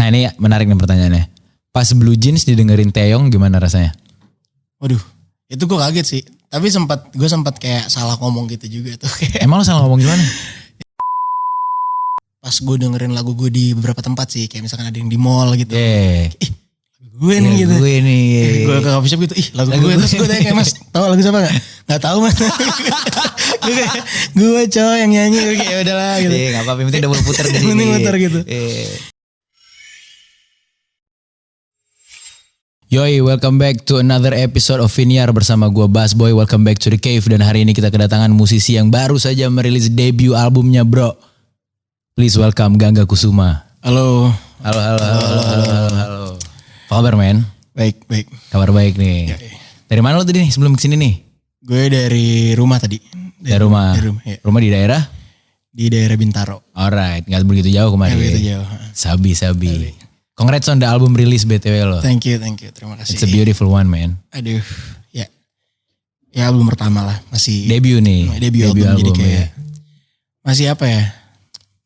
Nah ini menarik nih pertanyaannya. Pas Blue Jeans didengerin Taeyong gimana rasanya? Waduh, itu gue kaget sih. Tapi gue sempat kayak salah ngomong gitu juga tuh. Emang lo salah ngomong gimana? Pas gue dengerin lagu gue di beberapa tempat sih, kayak misalkan ada yang di mall gitu. Gue nih gitu. Gue nih. Gue ke coffee shop gitu, lagu gue. Terus gue tanya kayak, Mas, tau lagu siapa gak? Gak tau Mas. Gue cowok yang nyanyi, gue kayak udahlah gitu. Iya gak apa-apa, yang penting double puter dari ini. Muter gitu. Yoi, welcome back to another episode of Viniar bersama gue Bass Boy. Welcome back to the cave. Dan hari ini kita kedatangan musisi yang baru saja merilis debut albumnya bro. Please welcome Gangga Kusuma. Halo. Halo. Apa kabar men? Baik. Kabar baik nih. Ya. Dari mana lo tadi nih sebelum kesini nih? Gue dari rumah tadi. Dari rumah. Ya. Rumah di daerah? Di daerah Bintaro. Alright, gak begitu jauh kemarin. Gak begitu jauh. Sabi. Congrats on the album release BTW lo. Thank you. Terima kasih. It's a beautiful one man. Aduh, ya. Ya album pertama lah. Masih. Debut nih. Debut album jadi kayak. Ya. Masih apa ya?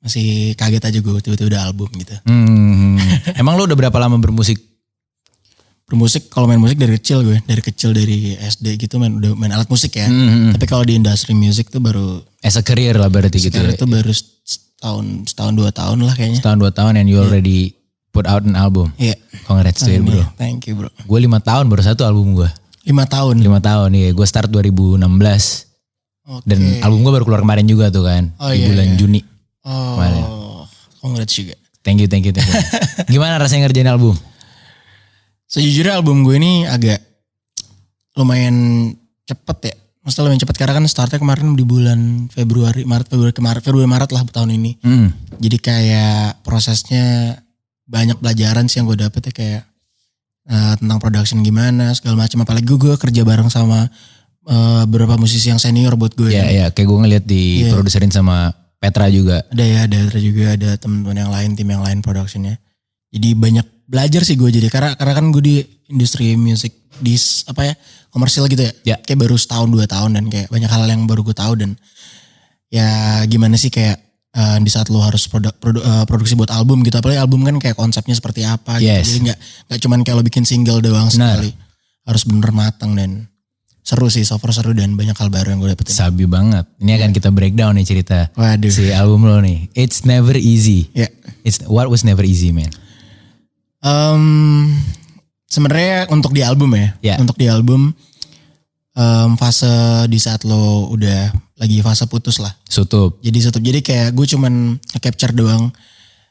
Masih kaget aja gue tiba-tiba udah album gitu. Emang lo udah berapa lama bermusik? Bermusik, kalau main musik dari kecil gue. Dari SD gitu udah main alat musik ya. Tapi kalau di industri musik tuh baru. As a career lah berarti gitu. Sekarang itu baru setahun 2 tahun lah kayaknya. Setahun 2 tahun and you already put out an album. Iya. Congrats to you bro. Thank you bro. Gue 5 tahun baru satu album gue. 5 tahun? 5 tahun iya. Gue start 2016. Okay. Dan album gue baru keluar kemarin juga tuh kan. Di bulan Juni. Kemarin. Congrats juga. Thank you. Gimana rasanya ngerjain album? Sejujurnya album gue ini agak lumayan cepet ya. Maksudnya lumayan cepet karena kan startnya kemarin di bulan Februari Maret lah tahun ini. Jadi kayak prosesnya banyak pelajaran sih yang gue dapet ya kayak tentang production gimana segala macam. Apalagi gue kerja bareng sama beberapa musisi yang senior buat gue. Iya kayak gue ngeliat di produserin sama Petra juga. Ada Petra juga, ada teman-teman yang lain, tim yang lain productionnya. Jadi banyak belajar sih gue jadi karena kan gue di industri musik di komersil gitu ya. Kayak baru setahun 2 tahun dan kayak banyak hal yang baru gue tahu dan ya gimana sih kayak di saat lo harus produksi buat album gitu, apalagi album kan kayak konsepnya seperti apa gitu. Jadi nggak cuman kayak lo bikin single doang sekali, harus bener matang dan seru sih, so far seru dan banyak hal baru yang gue dapetin. Sabi banget. Ini akan kita breakdown nih cerita. Waduh. Si album lo nih. It's never easy. What was never easy man? Sebenarnya untuk di album ya, untuk di album fase di saat lo udah lagi fase putus lah. Sutup. Jadi kayak gue cuman nge-capture doang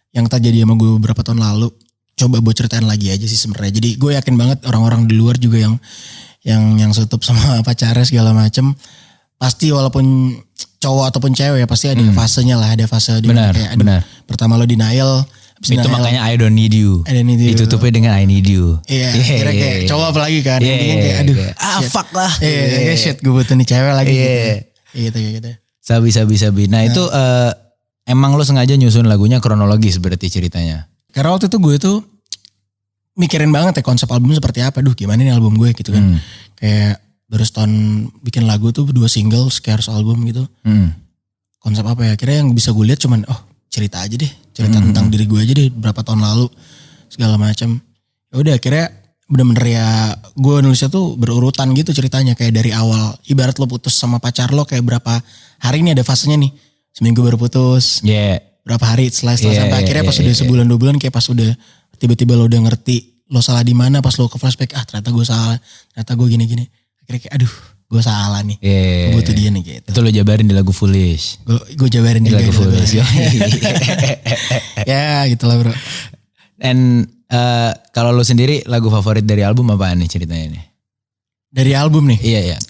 yang terjadi sama gue beberapa tahun lalu. Coba buat ceritain lagi aja sih sebenarnya. Jadi gue yakin banget orang-orang di luar juga yang sutup sama pacarnya segala macem. Pasti walaupun cowok ataupun cewek ya pasti ada fasenya lah. Ada fase dimana kayak pertama lo denial. Itu makanya I don't need you. Ditutupnya dengan I need you. Iya. Kira kayak cowok apalagi kan. Kayak aduh. Fuck lah. Iya. Shit gue butuh nih cewek lagi gitu. Gitu. Sabi. Nah itu emang lo sengaja nyusun lagunya kronologis berarti ceritanya. Karena waktu itu gue tuh mikirin banget ya konsep album seperti apa. Gimana nih album gue gitu kan. Kayak baru setahun bikin lagu tuh 2 single, Scares album gitu. Konsep apa ya? Kira yang bisa gue lihat cuman cerita aja deh. Cerita tentang diri gue aja deh berapa tahun lalu. Segala macam. Ya udah akhirnya bener-bener ya gue nulisnya tuh berurutan gitu ceritanya. Kayak dari awal. Ibarat lo putus sama pacar lo kayak berapa hari ini ada fasenya nih. Seminggu baru putus. Berapa hari setelah sampai akhirnya pas udah sebulan 2 bulan kayak pas udah tiba-tiba lo udah ngerti lo salah di mana, pas lo ke flashback ternyata gue salah. Ternyata gue gini-gini. Akhirnya kayak aduh gue salah nih. Gue butuh dia nih gitu. Itu lo jabarin di lagu Foolish. Gue jabarin di lagu Foolish. Ya gitu lah bro. And kalau lo sendiri lagu favorit dari album apaan nih ceritanya nih? Dari album nih? Iya.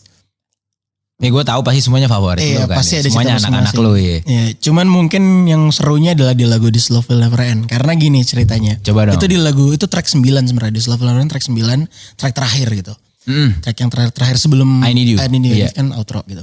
Nih gue tahu pasti semuanya favorit lo kan. Pasti ada semuanya anak-anak lo ya. Cuman mungkin yang serunya adalah di lagu This Love Will Never End. Karena gini ceritanya. Coba dong. Itu di lagu, itu track 9 sebenarnya. This Love Will Never End track 9. Track terakhir gitu. Track yang terakhir sebelum I Need You. Kan outro gitu.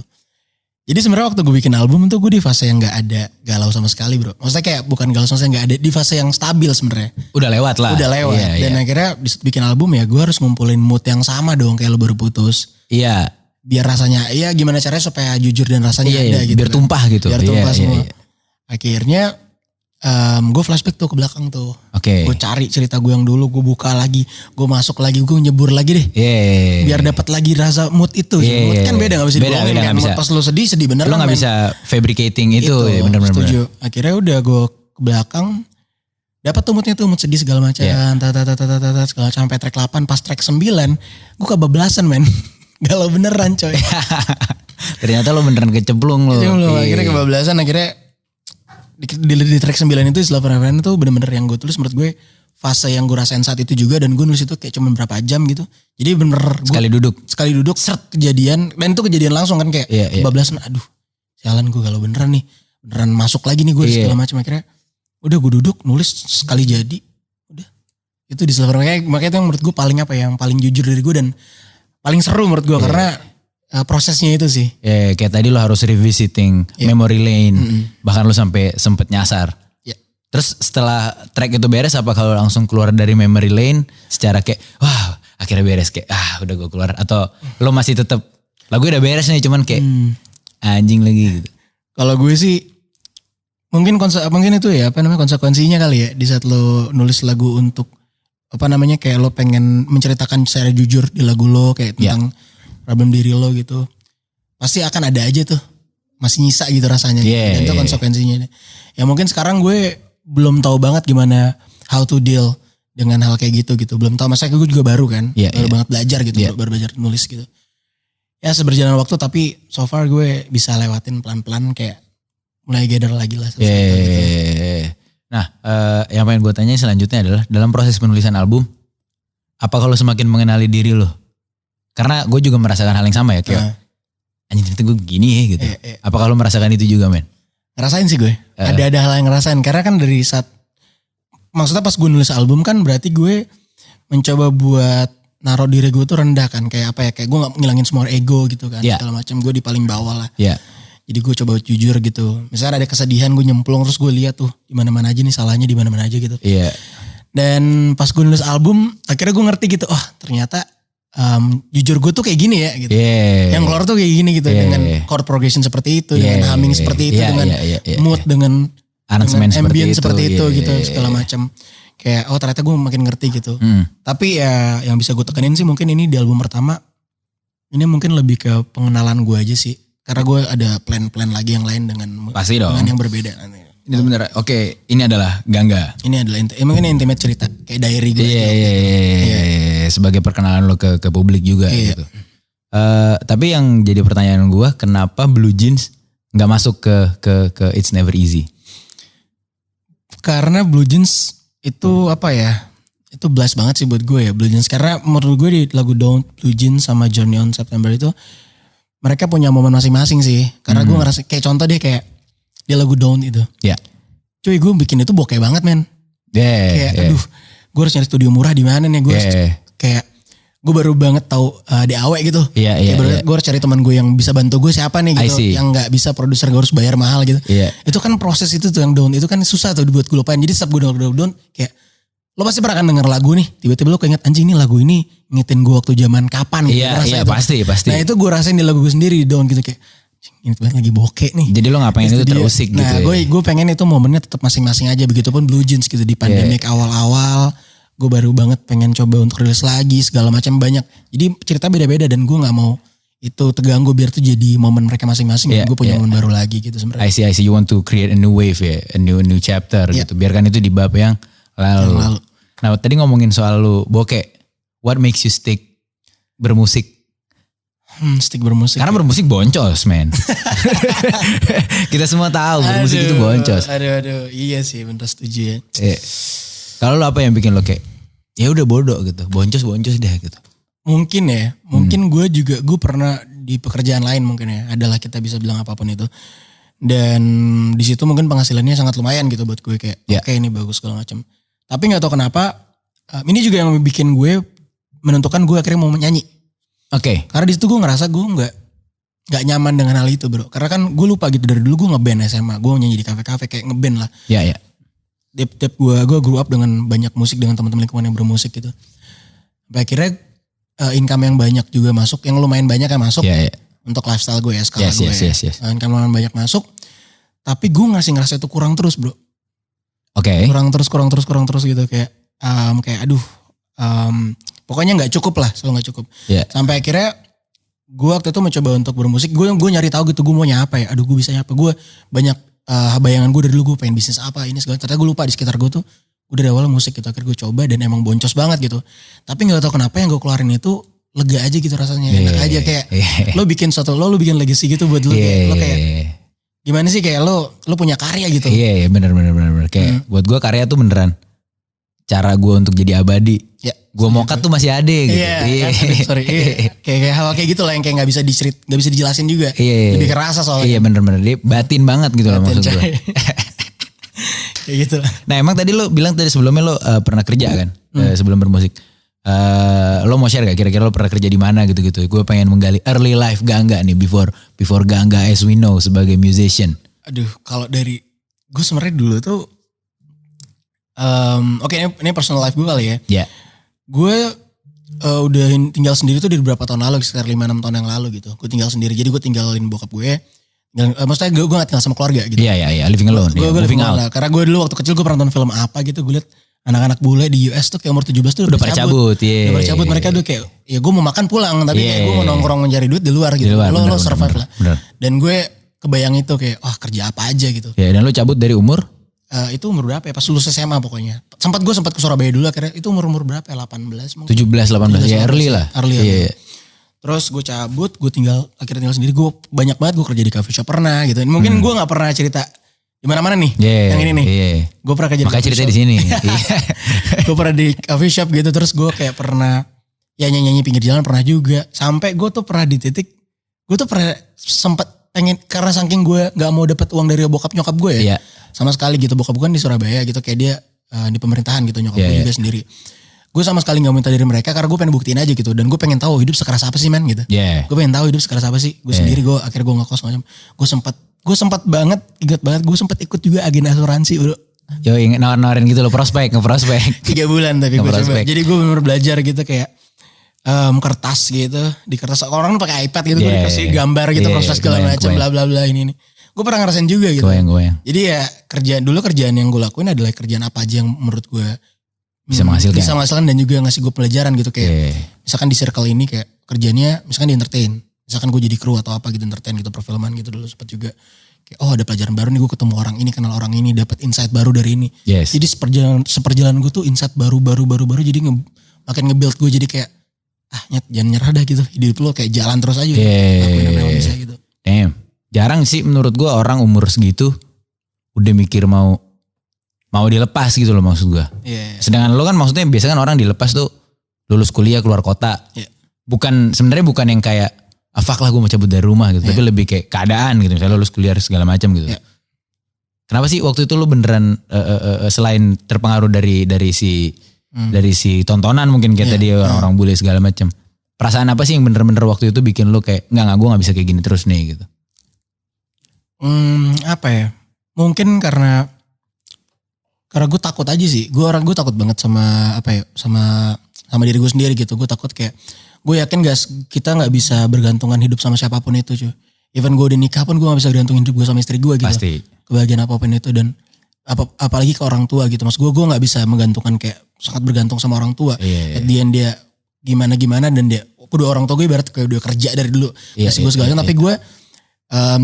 Jadi sebenarnya waktu gue bikin album tuh gue di fase yang gak ada galau sama sekali bro. Maksudnya kayak bukan galau sama sekali, gak ada di fase yang stabil sebenarnya. Udah lewat lah. Dan akhirnya bikin album ya gue harus ngumpulin mood yang sama dong kayak lo baru putus. Iya. Biar rasanya, gimana caranya supaya jujur dan rasanya ada gitu. Biar tumpah gitu. Biar tumpah semua. Akhirnya gue flashback tuh ke belakang tuh. Oke. Gue cari cerita gue yang dulu, gue buka lagi, gue masuk lagi, gue nyebur lagi deh. Biar dapat lagi rasa mood itu. Mood kan beda gak bisa dibohongin kan. Mood pas lo sedih bener. Lo gak bisa fabricating itu. Ya, bener-bener. Setuju. Akhirnya udah gue ke belakang. Dapat tuh moodnya tuh, mood sedih segala macam. Segala macam sampai track 8. Pas track 9 gue kebablasan men. Galau beneran coy. Ternyata lo beneran kecemplung lo. Akhirnya kebablasan. Akhirnya di track 9 itu istilah Forever itu bener-bener yang gue tulis menurut gue fase yang gue rasain saat itu juga, dan gue nulis itu kayak cuma berapa jam gitu. Jadi bener sekali duduk seret kejadian, dan itu kejadian langsung kan kayak kebablasan. Aduh sialan gue kalau beneran nih, beneran masuk lagi nih gue segala macam. Akhirnya udah gue duduk nulis sekali jadi udah itu di istilah Forever. Makanya itu yang menurut gue paling yang paling jujur dari gue dan paling seru menurut gue karena prosesnya itu sih. Kayak tadi lo harus revisiting memory lane. Bahkan lo sampai sempet nyasar. Terus setelah track itu beres, apa kalau langsung keluar dari memory lane secara kayak wah akhirnya beres, kayak udah gue keluar, atau lo masih tetap lagu udah beres nih cuman kayak anjing lagi gitu? Kalau gue sih mungkin itu ya konsekuensinya kali ya di saat lo nulis lagu untuk kayak lo pengen menceritakan secara jujur di lagu lo kayak tentang problem diri lo gitu, pasti akan ada aja tuh masih nyisa gitu rasanya. Dan itu konsekuensinya. Ya mungkin sekarang gue belum tahu banget gimana how to deal dengan hal kayak gitu. Belum tahu, masa gue juga baru kan, baru banget belajar gitu, baru belajar nulis gitu. Ya seberjalan waktu, tapi so far gue bisa lewatin pelan-pelan kayak mulai gather lagi lah. Gitu. Nah yang pengen gue tanya selanjutnya adalah dalam proses penulisan album, apa kalau semakin mengenali diri lo? Karena gue juga merasakan hal yang sama ya, kayak anjing ternyata gue begini ya gitu. Apa kalau merasakan itu juga men? Ngerasain sih gue. Ada hal yang ngerasain. Karena kan dari saat, maksudnya pas gue nulis album kan berarti gue mencoba buat naruh diri gue tuh rendah kan. Kayak kayak gue gak ngilangin semua ego gitu kan. Segala macam, gue di paling bawah lah. Jadi gue coba jujur gitu. Misalnya ada kesedihan, gue nyemplung terus gue lihat tuh di mana-mana aja nih salahnya, di mana-mana aja gitu. Dan pas gue nulis album, akhirnya gue ngerti gitu. Oh ternyata jujur gue tuh kayak gini ya gitu. Yang keluar tuh kayak gini gitu, dengan chord progression seperti itu, dengan humming seperti itu, dengan mood, dengan ambient seperti itu gitu, segala macam. Kayak ternyata gue makin ngerti gitu. Tapi ya yang bisa gue tekenin sih mungkin ini di album pertama, ini mungkin lebih ke pengenalan gue aja sih. Karena gue ada plan-plan lagi yang lain dengan pasti dong, dengan yang berbeda. Ini bener. Oke, ini adalah Gangga. Ini adalah mungkin intimate cerita kayak diary gue. Sebagai perkenalan lo ke publik juga gitu. Tapi yang jadi pertanyaan gue, kenapa Blue Jeans nggak masuk ke It's Never Easy? Karena Blue Jeans itu itu blast banget sih buat gue ya, Blue Jeans. Karena menurut gue di lagu Don't, Blue Jeans sama Journey on September itu mereka punya momen masing-masing sih. Karena gue ngerasa kayak contoh deh kayak di lagu Don't itu. Cuy gue bikin itu bokeh banget men. Aduh gue harus nyari studio murah di mana nih. Gue kayak gue baru banget tahu DAW gitu. Gue harus cari teman gue yang bisa bantu gue siapa nih gitu. Yang gak bisa produser, gue harus bayar mahal gitu. Itu kan proses itu tuh yang Don't itu kan susah tuh buat gue lupain. Jadi setiap gue denger Don't kayak lo pasti pernah kan denger lagu nih, tiba-tiba lo keinget anjing nih lagu ini ngingetin gue waktu zaman kapan gitu. Iya pasti. Nah itu gue rasain di lagu gue sendiri di Don't gitu, kayak ini banget lagi bokeh nih. Jadi lo gak pengen itu terusik gitu. Nah gue pengen itu momennya tetap masing-masing aja. Begitupun Blue Jeans gitu di pandemik awal-awal. Gue baru banget pengen coba untuk rilis lagi segala macam banyak. Jadi cerita beda-beda dan gue gak mau itu terganggu, biar tuh jadi momen mereka masing-masing. Gue punya momen baru lagi gitu sebenarnya. I see. You want to create a new wave ya, a new chapter gitu. Biarkan itu di bab yang lalu. Nah tadi ngomongin soal lu bokeh. What makes you stick bermusik? Stick bermusik. Karena bermusik boncos men. Kita semua tahu bermusik itu boncos. Aduh. Iya sih bener, setuju ya. Kalau lo apa yang bikin lo kayak ya udah bodoh gitu, boncos deh gitu? Mungkin gue pernah di pekerjaan lain mungkin ya, adalah kita bisa bilang apapun itu. Dan di situ mungkin penghasilannya sangat lumayan gitu buat gue, kayak oke, ini bagus segala macam. Tapi nggak tahu kenapa ini juga yang bikin gue menentukan gue akhirnya mau nyanyi. Karena di situ gue ngerasa gue nggak nyaman dengan hal itu bro. Karena kan gue lupa gitu, dari dulu gue ngeband SMA, gue nyanyi di kafe-kafe kayak ngeband lah. Tiap gue grew up dengan banyak musik, dengan teman-teman lingkungan yang bermusik gitu. Sampai akhirnya income yang banyak juga masuk, yang lumayan banyak yang masuk untuk lifestyle gue ya, skala gue ya. Income lumayan banyak masuk, tapi gue ngerasa itu kurang terus bro. Oke. kurang terus gitu kayak kayak aduh pokoknya nggak cukup lah, selalu nggak cukup. Yeah. Sampai akhirnya gue waktu itu mencoba untuk bermusik, gue nyari tahu gitu gue maunya apa ya, aduh gue bisanya apa, gue banyak bayangan gue dari dulu gue pengen bisnis apa ini segala, ternyata gue lupa di sekitar gue tuh gue dari awal musik gitu, akhirnya gue coba dan emang boncos banget gitu, tapi nggak tahu kenapa yang gue keluarin itu lega aja gitu rasanya, enak aja kayak lo bikin suatu lo bikin legacy gitu buat lo kayak lo kayak gimana sih kayak lo punya karya gitu. Iya bener kayak buat gue karya tuh beneran cara gue untuk jadi abadi. Ya, gue mokat tuh masih ada gitu. Iya. Sorry. Kayak hal kayak gitu lah yang kayak nggak bisa dijelasin juga. Iya. Lebih kerasa soalnya. Iya bener dia batin banget gitu loh maksud gue. Kayak gitu lah. Nah emang tadi lo bilang tadi sebelumnya lo pernah kerja kan sebelum bermusik. Lo mau share gak kira-kira lo pernah kerja di mana gitu-gitu? Gue pengen menggali early life Gangga nih before Gangga as we know sebagai musician. Aduh kalau dari gue sebenarnya dulu tuh oke, ini personal life gue kali ya. Yeah. Gue udah tinggal sendiri tuh dari beberapa tahun lalu, sekitar 5-6 tahun yang lalu gitu. Gue tinggal sendiri, jadi gue tinggalin bokap gue. Maksudnya gue gak tinggal sama keluarga gitu. Iya, living alone. Gue living out. Karena gue dulu waktu kecil gue pernah nonton film apa gitu, gue liat anak-anak bule di US tuh kayak umur 17 tuh udah pada cabut. Udah pada cabut, mereka tuh kayak, ya gue mau makan pulang, tapi kayak gue mau nongkrong mencari duit di luar gitu. Lo survive lah. Dan gue kebayang itu kayak, kerja apa aja gitu. Ya dan lo cabut dari umur? Itu umur berapa ya? Pas lulus SMA pokoknya. Sempat ke Surabaya dulu akhirnya. Itu umur berapa ya? 18 mungkin. 17-18 ya early lah. Iya. Terus gue cabut, akhirnya tinggal sendiri. Gue banyak banget gue kerja di coffee shop pernah gitu. Mungkin gue gak pernah cerita di mana-mana nih. Yang ini nih. Gue pernah kerja di coffee shop. Makanya cerita di sini. Gue pernah di coffee shop gitu. Terus gue kayak pernah ya nyanyi pinggir jalan pernah juga. Sampai gue tuh pernah di titik, gue tuh pernah sempat pengen, karena saking gue gak mau dapet uang dari bokap nyokap gue ya. Yeah. Sama sekali gitu, bokap gue kan di Surabaya gitu, kayak dia di pemerintahan gitu, nyokap gue juga sendiri. Gue sama sekali gak minta dari mereka karena gue pengen buktiin aja gitu. Dan gue pengen tahu hidup sekeras apa sih men gitu. Gue pengen tahu hidup sekeras apa sih. Gue sendiri akhirnya gue ngekos macam. Gue sempat banget, ingat banget gue sempat ikut juga agen asuransi bro. Yo ingin nawarin gitu loh, ngeprospek. 3 bulan tapi gue coba. Jadi gue bener belajar gitu kayak kertas gitu, di kertas orang pakai iPad gitu, gue dikasih gambar gitu, proses segala macam bla bla bla ini. Gue pernah ngerasain juga gitu. Goyang. Jadi ya kerjaan yang gue lakuin adalah kerjaan apa aja yang menurut gue bisa menghasilkan dan juga ngasih gue pelajaran gitu kayak misalkan di circle ini kayak kerjanya misalkan di entertain, misalkan gue jadi kru atau apa gitu entertain gitu, perfilman gitu dulu sempat juga kayak ada pelajaran baru nih, gue ketemu orang ini, kenal orang ini, dapat insight baru dari ini. Jadi seperjalanan gue tuh insight baru jadi makin nge-build gue jadi kayak jangan nyerah dah gitu, hidup lo kayak jalan terus aja lakuin apa yang bisa gitu. Damn. Jarang sih menurut gue orang umur segitu udah mikir mau dilepas gitu loh maksud gue. Sedangkan lo kan maksudnya biasanya kan orang dilepas tuh lulus kuliah keluar kota. Sebenarnya bukan yang kayak fuck lah gue mau cabut dari rumah gitu. Tapi lebih kayak keadaan gitu. Misalnya lulus kuliah segala macam gitu. Kenapa sih waktu itu lo beneran selain terpengaruh dari si tontonan mungkin kayak tadi orang-orang bule segala macam. Perasaan apa sih yang bener-bener waktu itu bikin lo kayak enggak gue gak bisa kayak gini terus nih gitu. Apa ya? Mungkin karena gue takut aja sih. Gue takut banget sama sama diri gue sendiri gitu. Gue takut kayak gue yakin kita nggak bisa bergantungan hidup sama siapapun itu cuy. Even gue udah nikah pun gue nggak bisa bergantungin hidup gue sama istri gue gitu. Pasti. Kebahagiaan apapun itu dan apalagi ke orang tua gitu. Maksud gue nggak bisa menggantungkan kayak sangat bergantung sama orang tua. At the end dia gimana dan dia udah orang tua gue ibarat kayak udah kerja dari dulu. Kasih gue segala tapi gue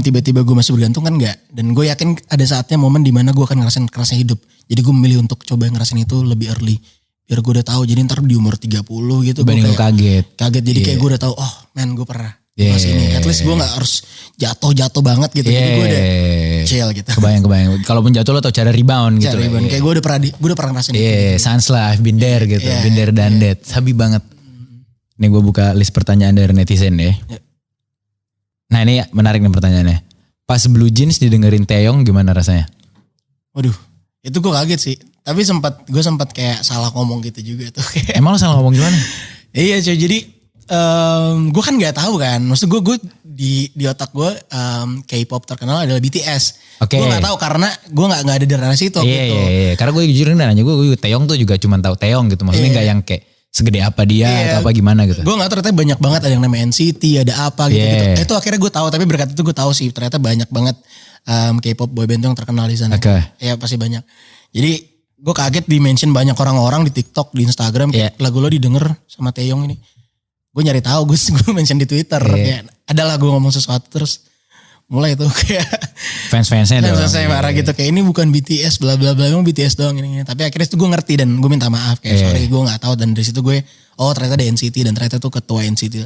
tiba-tiba gue masih bergantung kan enggak. Dan gue yakin ada saatnya momen dimana gue akan ngerasain kerasnya hidup. Jadi gue memilih untuk coba ngerasain itu lebih early. Biar gue udah tahu. Jadi ntar di umur 30 gitu. Banding gue kaget. Jadi kayak gue udah tahu gue pernah. Pas ini. At least gue gak harus jatuh banget gitu. Jadi gue udah chill gitu. Kebayang. Kalaupun jatuh lo tau cara rebound gitu. Kayak gue udah pernah ngerasain itu. Sans lah, I've been there gitu. Been there done that. Sabi banget. Ini gue buka list pertanyaan dari netizen ya. Nah ini menarik nih pertanyaannya. Pas Blue Jeans didengerin Taeyong gimana rasanya? Waduh, itu gue kaget sih. Tapi gue sempat kayak salah ngomong gitu juga tuh. Emang lo salah ngomong gimana? Iya cuy, jadi gue kan gak tahu kan. Maksud gue di otak gue K-pop terkenal adalah BTS. Gue gak tahu karena gue gak ada di ranah situ gitu. Iya. Karena gue jujurin nanya gue Taeyong tuh juga cuma tahu Taeyong gitu. Maksudnya gak yang kayak segede apa dia atau apa gimana gitu. Gue gak tahu ternyata banyak banget ada yang namanya NCT, ada apa gitu. Itu akhirnya gue tahu, tapi berkat itu gue tahu sih ternyata banyak banget K-pop boyband yang terkenal di sana. Ya pasti banyak. Jadi gue kaget di mention banyak orang-orang di TikTok, di Instagram kayak lagu lo didengar sama Taeyong ini. Gue nyari tahu, gue mention di Twitter kayak ada lagu ngomong sesuatu terus mulai tuh kayak fans-fansnya dong. Fans-fansnya marah gitu kayak ini bukan BTS bla bla bla, emang BTS doang ini. Tapi akhirnya itu gue ngerti dan gue minta maaf kayak sorry gue nggak tahu, dan dari situ gue ternyata ada NCT dan ternyata tuh ketua NCT.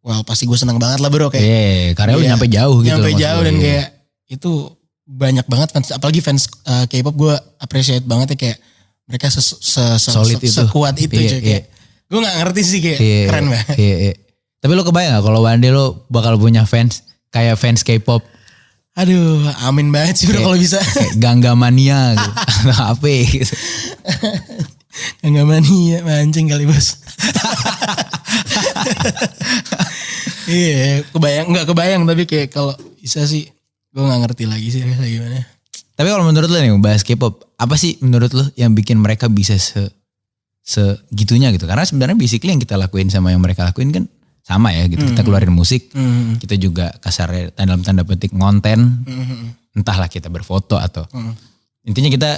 Well pasti gue seneng banget lah bro kayak. Karena lu nyampe jauh gitu. Nyampe jauh dan kayak itu banyak banget fans, apalagi fans K-pop gue appreciate banget ya kayak mereka solid itu, sekuat itu kayak. Gue gak ngerti sih kayak keren banget. Tapi lo kebayang gak kalau one day lo bakal punya fans kayak fans K-pop? Aduh amin banget sih bro kalau bisa. Kayak Ganggamania gitu. Atau apa gitu. Ganggamania mancing kali bos. Iya kebayang tapi kayak kalau bisa sih gue gak ngerti lagi sih kayak gimana. Tapi kalau menurut lo nih bahas K-pop, apa sih menurut lo yang bikin mereka bisa segitunya gitu? Karena sebenarnya basically yang kita lakuin sama yang mereka lakuin kan sama ya gitu. Kita keluarin musik, kita juga kasarnya dalam tanda petik ngonten, entahlah kita berfoto atau intinya kita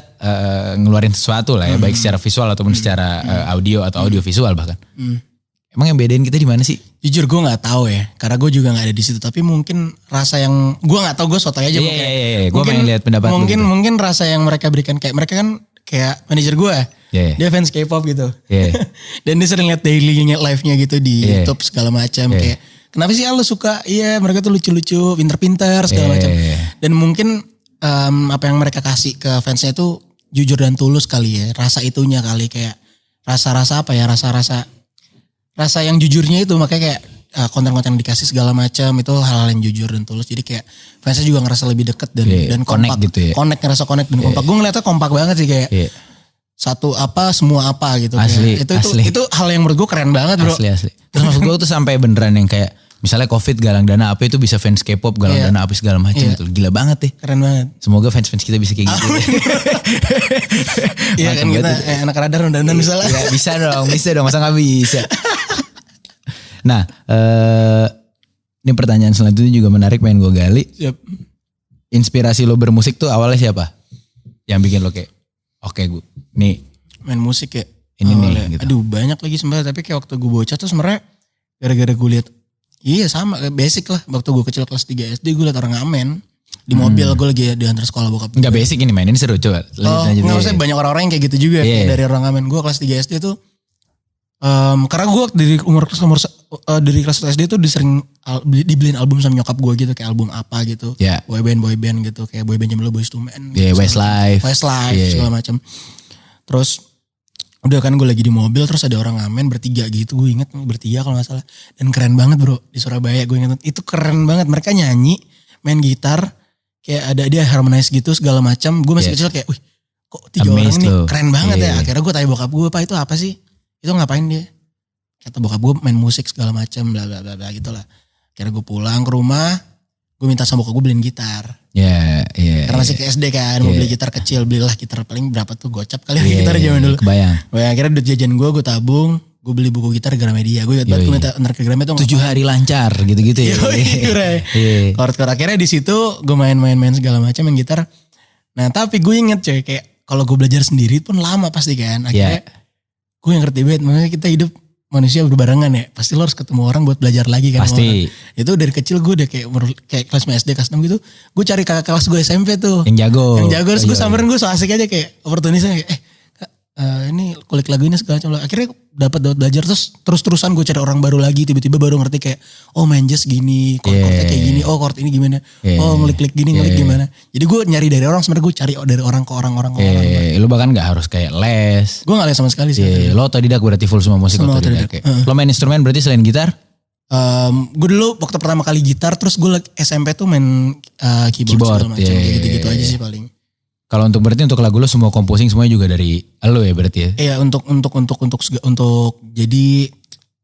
ngeluarin sesuatu lah ya, baik secara visual ataupun secara audio atau audio visual bahkan. Emang yang bedain kita di mana sih? Jujur gue nggak tahu ya, karena gue juga nggak ada di situ. Tapi mungkin rasa yang gue nggak tahu, gue sotoy aja. Gue pengen lihat pendapat lu gitu. Mungkin rasa yang mereka berikan kayak mereka kan kayak manajer gue, dia fans K-pop gitu. Dan dia sering lihat daily-nya live-nya gitu di YouTube segala macam kayak. Kenapa sih lu suka? Iya mereka tuh lucu-lucu, pinter-pinter segala macam. Dan mungkin apa yang mereka kasih ke fansnya itu jujur dan tulus kali ya. Rasa itunya kali kayak rasa-rasa apa ya, rasa yang jujurnya itu, makanya kayak konten-konten yang dikasih segala macam itu hal-hal yang jujur dan tulus. Jadi kayak fansnya juga ngerasa lebih deket dan kompak gitu ya. Ngerasa connect dan kompak. Gue ngeliatnya kompak banget sih kayak satu apa semua apa gitu. Asli, kayak, itu hal yang menurut gue keren banget bro. Asli. Terus maksud gue tuh sampai beneran yang kayak misalnya COVID galang dana apa itu bisa fans K-pop galang dana apa segala macam gitu. Gila banget deh. Keren banget. Semoga fans-fans kita bisa kayak gitu. Iya kan kita anak radar dan misalnya. Ya, bisa dong masa gak bisa. Nah, ini pertanyaan selanjutnya juga menarik, pengen gue gali. Siap. Inspirasi lo bermusik tuh awalnya siapa? Yang bikin lo kayak, oke gue, nih. Main musik ya? Ini awalnya, nih gitu. Aduh banyak lagi sebenarnya, tapi kayak waktu gue bocah tuh sebenarnya gara-gara gue lihat, iya sama basic lah. Waktu gue kecil kelas 3 SD gue liat orang ngamen. Di mobil gue lagi diantar sekolah bokap. Enggak basic ini main, ini seru coba. Enggak usah, banyak orang-orang yang kayak gitu juga. Kayak dari orang ngamen. Gue kelas 3 SD tuh. Karena gue dari kelas 1 SD tuh dibeliin album sama nyokap gue gitu, kayak album apa gitu, boyband gitu, kayak boyband dulu Boyz II Men, Westlife segala macam. Terus udah kan gue lagi di mobil, terus ada orang ngamen bertiga gitu, gue inget bertiga kalau nggak salah, dan keren banget bro di Surabaya, gue inget itu keren banget, mereka nyanyi, main gitar, kayak ada dia harmonize gitu segala macam. Gue masih kecil kayak, wih kok 3 orang nih keren banget ya. Akhirnya gue tanya bokap gue, Pak itu apa sih? Itu ngapain dia? Kata bokap gue main musik segala macam bla bla bla gitu lah. Akhirnya gue pulang ke rumah, gue minta sama bokap gue beliin gitar. Karena masih ke SD kan, mau beli gitar kecil, belilah gitar paling berapa tuh gocap kali gitar zaman dulu. Kebayang. Akhirnya duit jajan gue tabung, gue beli buku gitar Gramedia. Gue ingat banget gue minta ntar ke Gramedia tuh 7 hari lancar gitu-gitu ya. Chord-chord akhirnya di situ gue main segala macam, main gitar. Nah tapi gue inget coy, kayak kalau gue belajar sendiri pun lama pasti kan. Akhirnya gue yang ngerti banget, makanya kita hidup manusia berbarengan ya. Pasti lo harus ketemu orang buat belajar lagi kan. Pasti. Itu dari kecil gue udah kayak kelas SD, kelas 6 gitu. Gue cari kakak kelas gue SMP tuh. Yang jago. Terus gue samperin, gue so asik aja kayak oportunisnya kayak ini kulik lagu ini segala macam. Akhirnya dapat belajar terus-terusan gue cari orang baru lagi. Tiba-tiba baru ngerti kayak main jazz gini, chord-chordnya kayak gini, chord ini gimana, ngelik-lik gini, ngelik gimana. Jadi gue nyari dari orang, sebenarnya gue cari dari orang ke orang. Lu bahkan gak harus kayak les. Gue gak les sama sekali sih. Lo otodidak berarti full semua musik otodidak. Lo main instrumen berarti selain gitar? Gue dulu waktu pertama kali gitar, terus gue SMP tuh main keyboard segala macam, gitu-gitu aja sih paling. Kalau untuk berarti untuk lagu lo semua composing semuanya juga dari lo ya berarti ya? Iya untuk jadi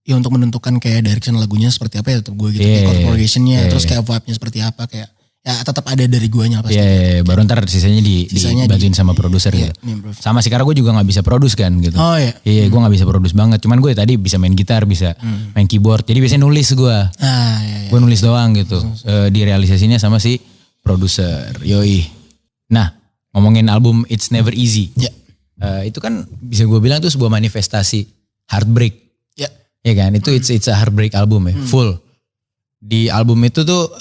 ya untuk menentukan kayak direction lagunya seperti apa ya tetap gue gitu, kayak chord progressionnya, terus kayak vibe-nya seperti apa, kayak ya tetap ada dari guanya pasti. Baru ntar sisanya dibantuin sama produser gitu. Sama sih karena gue juga gak bisa produce kan gitu. Iya gue gak bisa produce banget, cuman gue tadi bisa main gitar, bisa main keyboard, jadi biasanya nulis gue. Gue nulis doang gitu. Direalisasinya sama si produser. Yoi. Nah, ngomongin album It's Never Easy. Ya. Itu kan bisa gue bilang itu sebuah manifestasi heartbreak. Ya. Ya kan, itu it's a heartbreak album ya, full. Di album itu tuh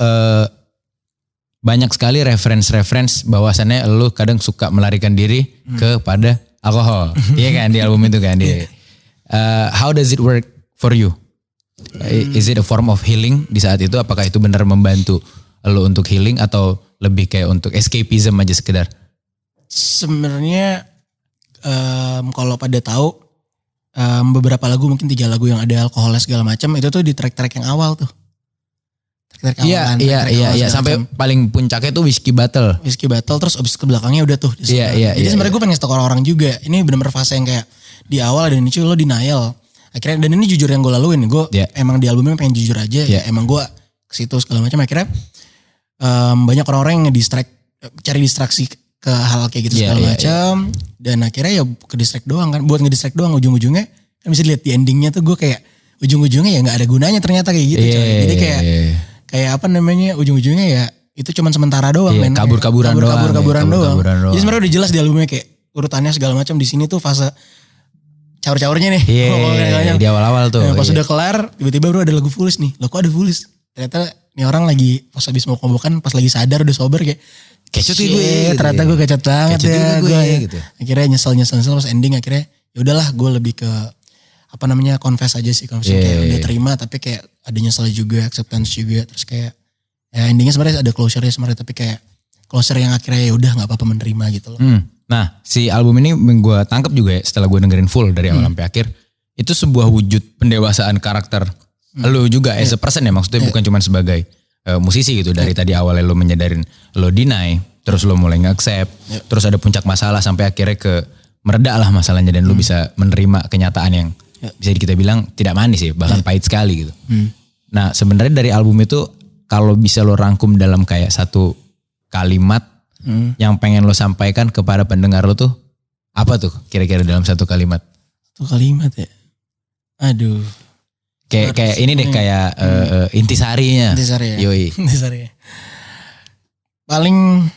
banyak sekali reference bahwasannya lu kadang suka melarikan diri kepada alkohol. Iya kan di album itu kan. How does it work for you? Is it a form of healing di saat itu? Apakah itu benar membantu lu untuk healing atau lebih kayak untuk escapism aja sekedar? Sebenarnya kalau pada tahu beberapa lagu, mungkin 3 lagu yang ada alkoholnya segala macam, itu tuh di track-track yang awal tuh. Iya. Sampai paling puncaknya tuh Whiskey Battle. Whiskey Battle, terus abis ke belakangnya udah tuh. Jadi sebenarnya gue pengen stok orang-orang juga. Ini benar-benar fase yang kayak di awal dan ini cuy lo denial. Akhirnya dan ini jujur yang gue laluin. Gue emang di albumnya pengen jujur aja. Ya emang gue kesitu segala macam. Akhirnya banyak orang-orang yang cari distraksi ke hal kayak gitu segala macam. Dan akhirnya ya ke distract doang kan. Buat ngedistract doang, ujung-ujungnya kan bisa dilihat di endingnya tuh gue kayak ujung-ujungnya ya gak ada gunanya ternyata kayak gitu coy. Jadi kayak apa namanya, ujung-ujungnya ya itu cuman sementara doang. Kabur-kaburan doang. Jadi sebenarnya udah jelas di albumnya kayak urutannya segala macam. Di sini tuh fase caur-caurnya nih. Di awal-awal tuh. Pas udah kelar tiba-tiba bro ada lagu Foolish nih. Loh kok ada Foolish? Ternyata nih orang lagi pas habis mau kobokan, pas lagi sadar udah sober kayak kecut gue. Ternyata gue kecut banget gue gitu. Akhirnya nyesel pas ending akhirnya ya udahlah gue lebih ke apa namanya confess aja sih, kayak udah terima tapi kayak ada nyesel juga, acceptance juga, terus kayak ya endingnya sebenarnya ada closure-nya sebenarnya, tapi kayak closure yang akhirnya ya udah nggak apa-apa menerima gitu loh. Nah si album ini gue tangkap juga ya setelah gue dengerin full dari awal sampai akhir, itu sebuah wujud pendewasaan karakter lo juga as a person ya, maksudnya bukan cuma sebagai musisi gitu. Dari tadi awalnya lo menyadarin lo deny, terus lo mulai nge-accept, terus ada puncak masalah sampai akhirnya ke mereda lah masalahnya dan lo bisa menerima kenyataan yang bisa kita bilang tidak manis ya, bahkan pahit sekali gitu. Nah sebenarnya dari album itu kalau bisa lo rangkum dalam kayak satu kalimat yang pengen lo sampaikan kepada pendengar lo tuh apa tuh kira-kira dalam satu kalimat? Satu kalimat ya? Aduh. Kayak ini deh kayak intisarinya. Intisari ya? Yoi. Intisari ya. Paling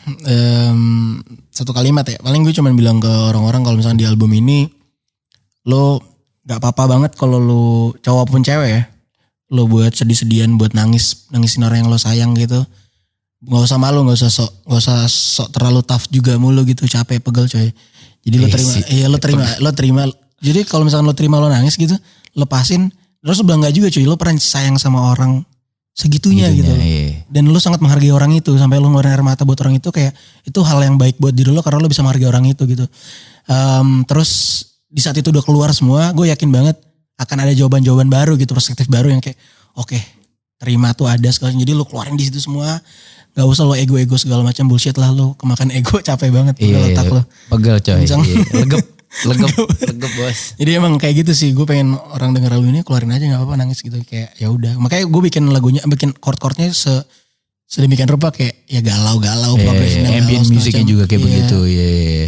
satu kalimat ya. Paling gue cuman bilang ke orang-orang kalau misalnya di album ini lo gak apa-apa banget kalau lo cowok pun cewek ya. Lo buat sedih-sedihan, buat nangisin orang yang lo sayang gitu. Gak usah malu, gak usah sok terlalu tough juga mulu gitu, capek pegel coy. Jadi lo terima. Jadi kalau misalkan lo terima lo nangis gitu, lepasin. Terus lo bangga juga cuy, lo pernah sayang sama orang segitunya gitu. Iya. Dan lo sangat menghargai orang itu, sampai lo ngeluarin air mata buat orang itu, kayak itu hal yang baik buat diri lo karena lo bisa menghargai orang itu gitu. Terus di saat itu udah keluar semua, gue yakin banget akan ada jawaban-jawaban baru gitu, perspektif baru yang kayak oke, terima tuh ada segala. Jadi lo keluarin di situ semua, gak usah lo ego-ego segala macam bullshit lah, lo kemakan ego capek banget pegel otak lo. Pegel coy. Legep bos. Jadi emang kayak gitu sih, gue pengen orang denger lagu ini keluarin aja nggak apa-apa, nangis gitu kayak ya udah. Makanya gue bikin lagunya, bikin chord-chordnya sedemikian rupa kayak ya galau-galau, progresnya ambient musiknya juga kayak begitu.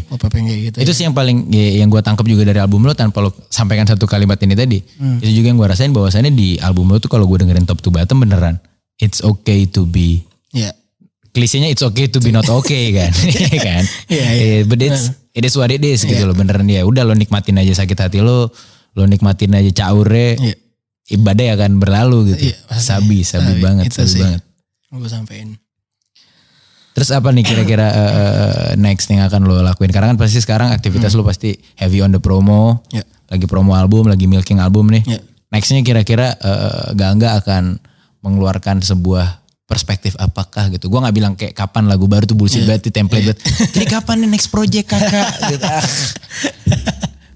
Apa kayak gitu. Itu sih yang paling yang gue tangkap juga dari album lo tanpa lo sampaikan satu kalimat ini tadi. Itu juga yang gue rasain bahwasannya di album lo tuh kalau gue dengerin top to bottom beneran it's okay to be. Klisenya it's okay to be not okay kan. Kan? But it is what it is gitu loh, beneran ya. Udah lo nikmatin aja sakit hati lo nikmatin aja caure. Ibadah akan berlalu gitu. Sabi banget. Gue sampein. Terus apa nih kira-kira next yang akan lo lakuin? Karena kan pasti sekarang aktivitas lo pasti heavy on the promo. Lagi promo album, lagi milking album nih. Nextnya kira-kira Gangga akan mengeluarkan sebuah perspektif apakah gitu. Gue gak bilang kayak kapan lagu baru tuh bullshit banget, template banget. Jadi kapan nih next project kakak? Gitu.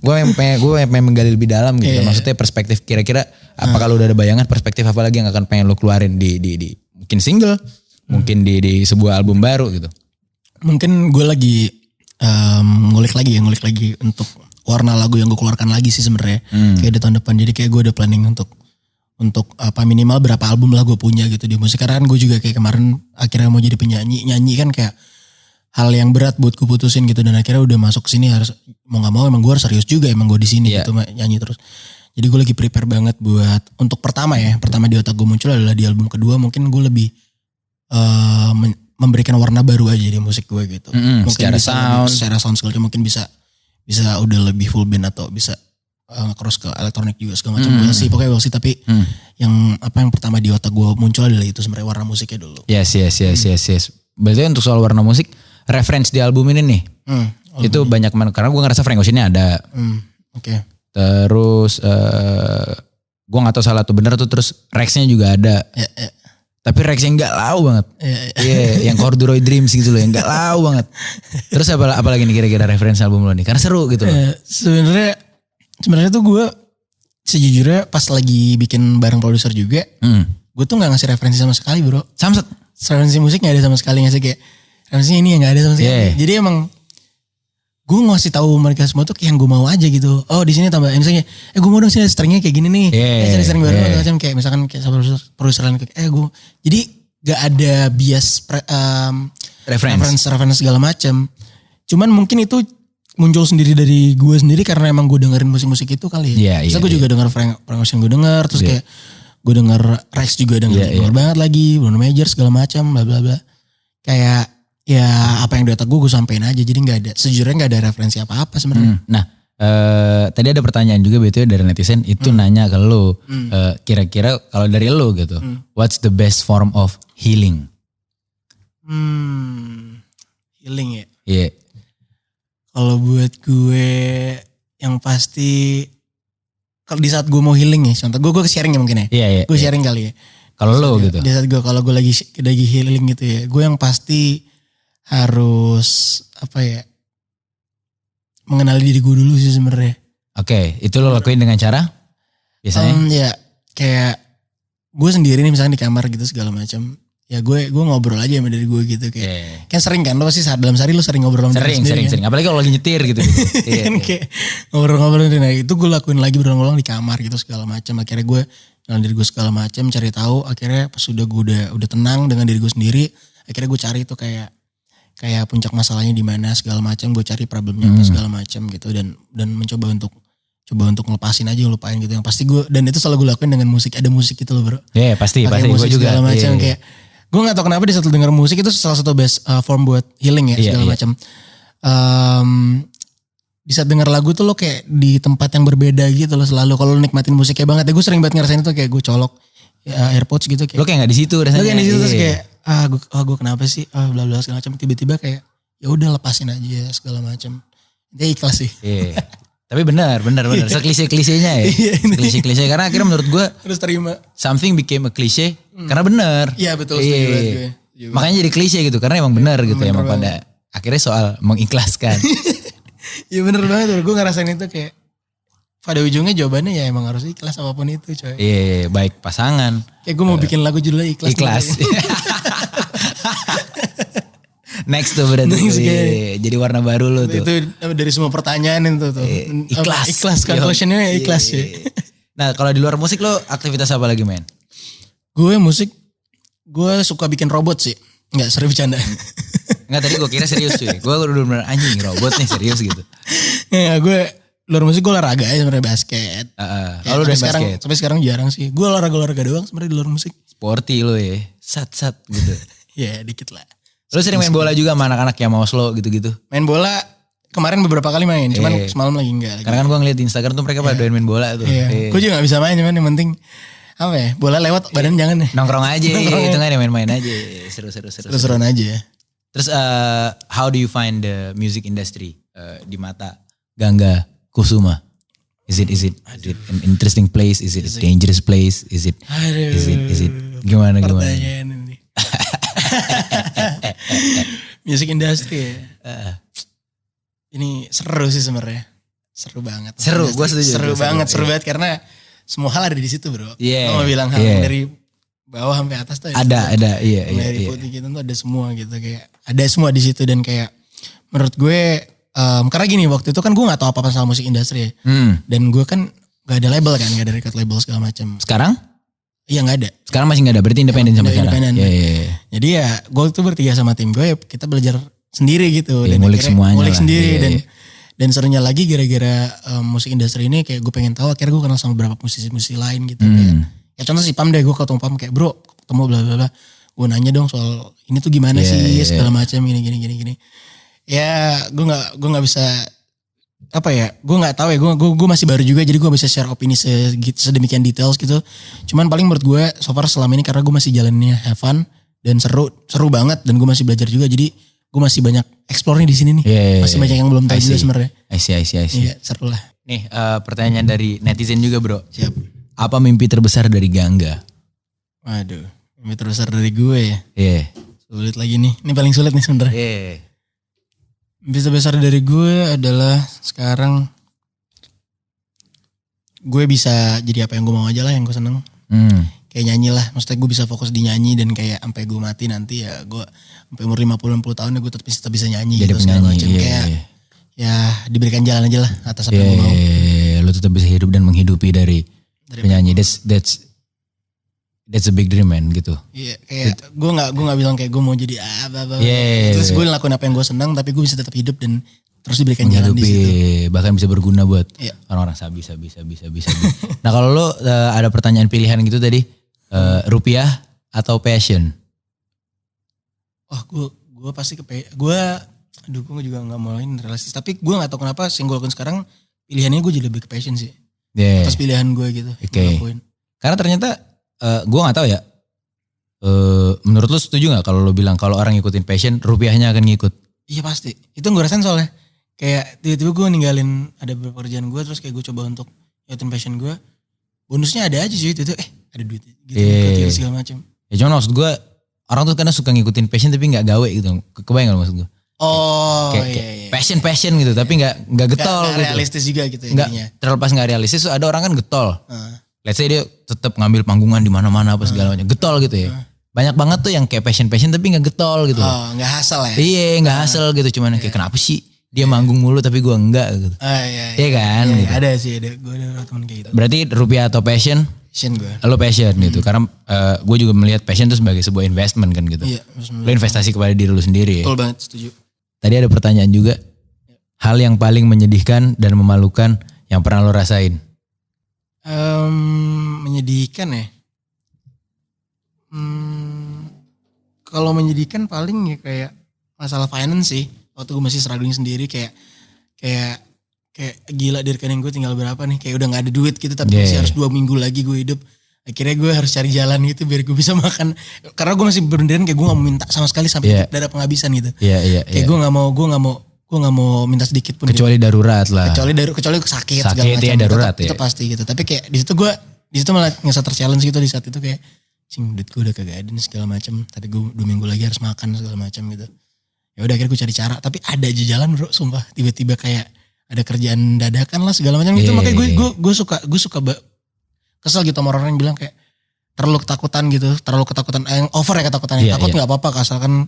Gue yang pengen menggali lebih dalam gitu. Maksudnya perspektif kira-kira apakah lo udah ada bayangan perspektif apa lagi yang akan pengen lo keluarin di mungkin single, mungkin di sebuah album baru gitu. Mungkin gue lagi ngulik lagi untuk warna lagu yang gue keluarkan lagi sih sebenarnya. Kayak di tahun depan. Jadi kayak gue udah planning untuk apa minimal berapa album lah gue punya gitu di musik. Karena kan gue juga kayak kemarin akhirnya mau jadi penyanyi. Nyanyi kan kayak hal yang berat buat gue putusin gitu. Dan akhirnya udah masuk sini, harus mau gak mau emang gue harus serius juga emang gue di sini gitu nyanyi terus. Jadi gue lagi prepare banget buat untuk pertama di otak gue muncul adalah di album kedua. Mungkin gue lebih memberikan warna baru aja di musik gue gitu. Mungkin secara bisa sound. secara sound segala mungkin bisa udah lebih full band atau bisa cross ke elektronik juga segala macam. Pokoknya we'll see, tapi yang pertama di otak gue muncul adalah itu sebenarnya warna musiknya dulu. Yes. Berarti untuk soal warna musik, reference di album ini nih, itu banyak karena gue ngerasa Frank Ocean-nya ada. Oke. Terus gue gak tahu salah atau bener tuh, terus Rex-nya juga ada. Tapi Rex yang galau banget. Iya, yang Corduroy Dreams gitu loh, yang galau banget. Terus apa lagi nih kira-kira referensi album lo nih? Karena seru gitu loh. Sebenarnya tuh gue sejujurnya pas lagi bikin bareng produser juga, gue tuh gak ngasih referensi sama sekali bro. Samset. Referensi musik gak ada sama sekali, ngasih kayak referensi ini yang gak ada sama sekali. Jadi emang gue ngasih tahu mereka semua tuh kayak yang gue mau aja gitu. Oh di sini tambah misalnya, gue mau dong sini stringnya kayak gini nih. Cari string baru macam kayak misalkan kayak produser lain kayak gue. Jadi gak ada bias reference segala macam. Cuman mungkin itu muncul sendiri dari gue sendiri karena emang gue dengerin musik-musik itu kali ya. Terus gue juga denger Frank Ocean gue denger, terus kayak gue denger Rex juga denger banget lagi, Bruno Major segala macam, bla bla bla. Kayak ya apa yang di otak gue sampein aja, jadi sejujurnya nggak ada referensi apa-apa sebenarnya. Nah tadi ada pertanyaan juga betul dari netizen itu nanya ke lo, kira-kira kalau dari lo gitu, what's the best form of healing? Healing ya? Iya. Kalau buat gue yang pasti kalau di saat gue mau healing ya, contoh gue sharing ya mungkin ya. Iya. Gue sharing kali ya. Kalau lo gitu. Di saat kalau gue lagi healing gitu ya, gue yang pasti harus mengenali diri gue dulu sih sebenarnya. Oke, itu lo lakuin dengan cara biasanya? Ya kayak gue sendiri nih misalnya di kamar gitu segala macam. Ya gue ngobrol aja sama diri gue gitu kayak. Kan sering kan lo pasti dalam sehari lo sering ngobrol sama diri sendiri. Sering. Apalagi kalau lagi nyetir gitu. Kan kayak ngobrol-ngobrol nah itu gue lakuin lagi berulang-ulang di kamar gitu segala macam. Akhirnya gue dengan diri gue segala macam cari tahu. Akhirnya pas gue udah tenang dengan diri gue sendiri, akhirnya gue cari tuh kayak puncak masalahnya di mana segala macam, gue cari problemnya apa segala macam gitu dan mencoba untuk ngelepasin aja, ngelupain gitu. Yang pasti gue, dan itu selalu gue lakuin dengan musik, ada musik gitu loh bro. Iya pasti musik gue juga. Segala macam kayak gue nggak tahu kenapa di saat denger musik itu salah satu best form buat healing ya segala macam. Di saat denger lagu tuh lo kayak di tempat yang berbeda gitu loh selalu. Kalau lo nikmatin musiknya banget ya, gue sering banget ngerasain itu kayak gue colok AirPods gitu kayak. Lo kayak nggak di situ rasanya. Lo kayak di situ terus kayak gue kenapa sih bla bla segala macam, tiba-tiba kayak ya udah lepasin aja segala macam. Dia ikhlas sih. Iya. Tapi benar. Seklise-klisenya ya. Klise-klise karena akhirnya menurut gue terus terima. Something became a cliche karena benar. Iya betul gue. Makanya jadi klise gitu karena emang benar gitu emang pada akhirnya soal mengikhlaskan. Iya bener banget, gue ngerasain itu kayak pada ujungnya jawabannya ya emang harus ikhlas apapun itu coy. Iya, baik pasangan. Kayak gue mau bikin lagu judulnya ikhlas. Ikhlas. Next tuh berarti. Jadi warna baru lo tuh. Itu dari semua pertanyaan itu tuh. Ikhlas. Ikhlas kan, questionnya ikhlas ya. Nah kalau di luar musik lo aktivitas apa lagi men? Gue suka bikin robot sih. Enggak, serius bercanda. Enggak, tadi gue kira serius cuy. Gue udah bener anjing robot nih serius gitu. Ya gue luar musik gue olahraga ya sebenarnya basket. Kalau udah basket. Sampai sekarang jarang sih. Gue olahraga doang sebenarnya di luar musik. Sporty lo ya. Sat gitu. Ya dikit lah. Lo sering main bola juga sama anak-anak yang mau slow gitu-gitu? Main bola kemarin beberapa kali main. Cuman semalam lagi enggak. Karena kan gue ngeliat di Instagram tuh mereka pada doyan main bola tuh. Gue juga gak bisa main, cuman yang penting apa ya, bola lewat badan jangan ya. Nongkrong aja, itu kan main-main aja. Seru-seruan aja. Terus how do you find the music industry di mata Gangga Kusuma? Is it an interesting place? Is it a dangerous place? Is it gimana? Pertanyaan ini. Music industry ya. Ini seru sih sebenarnya. Seru banget. Gue setuju. Seru banget karena semua hal ada di situ bro. Iya. Mau bilang hal yang dari bawah sampai atas tuh ada. Iya. Dari putih gitu tuh ada semua gitu kayak. Ada semua di situ dan kayak menurut gue karena gini waktu itu kan gue nggak tahu apa-apa sama musik industri ya. Dan gue kan nggak ada label kan, nggak ada record label segala macam. Sekarang? Iya nggak ada. Sekarang masih nggak ada, berarti independen sampai sekarang. Iya. Jadi ya gue tuh bertiga sama tim gue kita belajar sendiri gitu. Dan ngulik semuanya ngulik sendiri dan serunya lagi gara-gara musik industri ini kayak gue pengen tahu, akhirnya gue kenal sama beberapa musisi-musisi lain gitu. Kayak, ya contoh si Pam deh, gue ketemu Pam kayak bro ketemu bla bla bla. gue nanya dong soal ini tuh gimana sih segala macam gini. Ya gue nggak bisa apa ya, gue nggak tahu ya, gue masih baru juga jadi gue bisa share opini sedemikian details gitu. Cuman paling menurut gue so far selama ini karena gue masih jalannya have fun dan seru banget dan gue masih belajar juga, jadi gue masih banyak explore nih di sini nih. Masih banyak yang belum tahu juga sebenarnya. I see. Iya, seru lah. Nih pertanyaan dari netizen juga bro. Siap. Apa mimpi terbesar dari Gangga? Waduh, mimpi terbesar dari gue ya. Iya. Sulit lagi nih. Ini paling sulit nih sebenarnya. Iya. Mimpi terbesar dari gue adalah sekarang gue bisa jadi apa yang gue mau aja lah, yang gue seneng. Kayak nyanyi lah, maksudnya gue bisa fokus di nyanyi dan kayak sampai gue mati nanti ya gue sampai umur 50-60 tahun ya gue tetap bisa nyanyi jadi gitu segala macam. Iya, kayak ya diberikan jalan aja lah atas apa yang gue mau. Lu tetap bisa hidup dan menghidupi dari penyanyi. That's a big dream man gitu. Iya, kayak gue nggak bilang kayak gue mau jadi apa. Terus gue ngelakuin apa yang gue senang, tapi gue bisa tetap hidup dan terus diberikan jalan di situ. Bahkan bisa berguna buat orang-orang bisa. Nah kalau lo ada pertanyaan pilihan gitu tadi, rupiah atau passion? Wah gue pasti gue juga nggak mau ini realistis, tapi gue nggak tahu kenapa yang gue lakuin sekarang pilihannya gue jadi lebih ke passion sih. Atas pilihan gue gitu. Oke. Karena ternyata gue nggak tahu ya. Menurut lo setuju nggak kalau lo bilang kalau orang ngikutin passion, rupiahnya akan ngikut? Iya pasti. Itu gue rasain soalnya. Kayak tiba-tiba gue ninggalin ada beberapa kerjaan gue, terus kayak gue coba untuk ngikutin passion gue. Bonusnya ada aja sih itu. Ada duit gitu segala macam. Ya cuman maksud gue orang tuh kadang suka ngikutin passion tapi nggak gawe gitu. Kebayang gak maksud gue? Oh iya. Passion gitu tapi nggak getol gak gitu. Realistis juga gitu ya. Terlepas nggak realistis, ada orang kan getol. Let's say dia tetap ngambil panggungan di mana-mana apa segala macam. Getol gitu ya. Banyak banget tuh yang kayak passion tapi nggak getol gitu. Oh, nggak hasil ya? Iya, nggak hasil gitu. Cuman kayak kenapa sih dia manggung mulu tapi gua enggak gitu. Iya kan? Iya, gitu. ada sih, gue ada teman kayak gitu. Berarti rupiah atau passion? Passion gue. Lo passion gitu. Karena gue juga melihat passion itu sebagai sebuah investment kan gitu. Iya. Lo investasi kepada diri lo sendiri. Betul banget, setuju. Tadi ada pertanyaan juga. Hal yang paling menyedihkan dan memalukan yang pernah lo rasain? Menyedihkan ya. Kalau menyedihkan paling ya kayak masalah finance sih. Waktu gue masih struggling sendiri kayak gila di rekening gue tinggal berapa nih. Kayak udah gak ada duit gitu tapi masih harus 2 minggu lagi gue hidup. Akhirnya gue harus cari jalan gitu biar gue bisa makan. Karena gue masih berenderan kayak gue gak mau minta sama sekali sampai tidak ada penghabisan gitu. Kayak gue gak mau minta sedikit pun. Kecuali gitu. Darurat lah. Kecuali sakit segala macam. Ya darurat itu pasti gitu. Tapi kayak di situ malah ngerasa ter-challenge gitu di saat itu kayak duit gue udah kagak ada nih segala macam. Tadi gue 2 minggu lagi harus makan segala macam gitu. Ya udah akhirnya gue cari cara, tapi ada aja jalan bro, sumpah. Tiba-tiba kayak ada kerjaan dadakan lah segala macam gitu. Makanya gue suka kesel gitu sama orang yang bilang kayak terlalu ketakutan yang over ya ketakutannya. Takut nggak apa-apa asalkan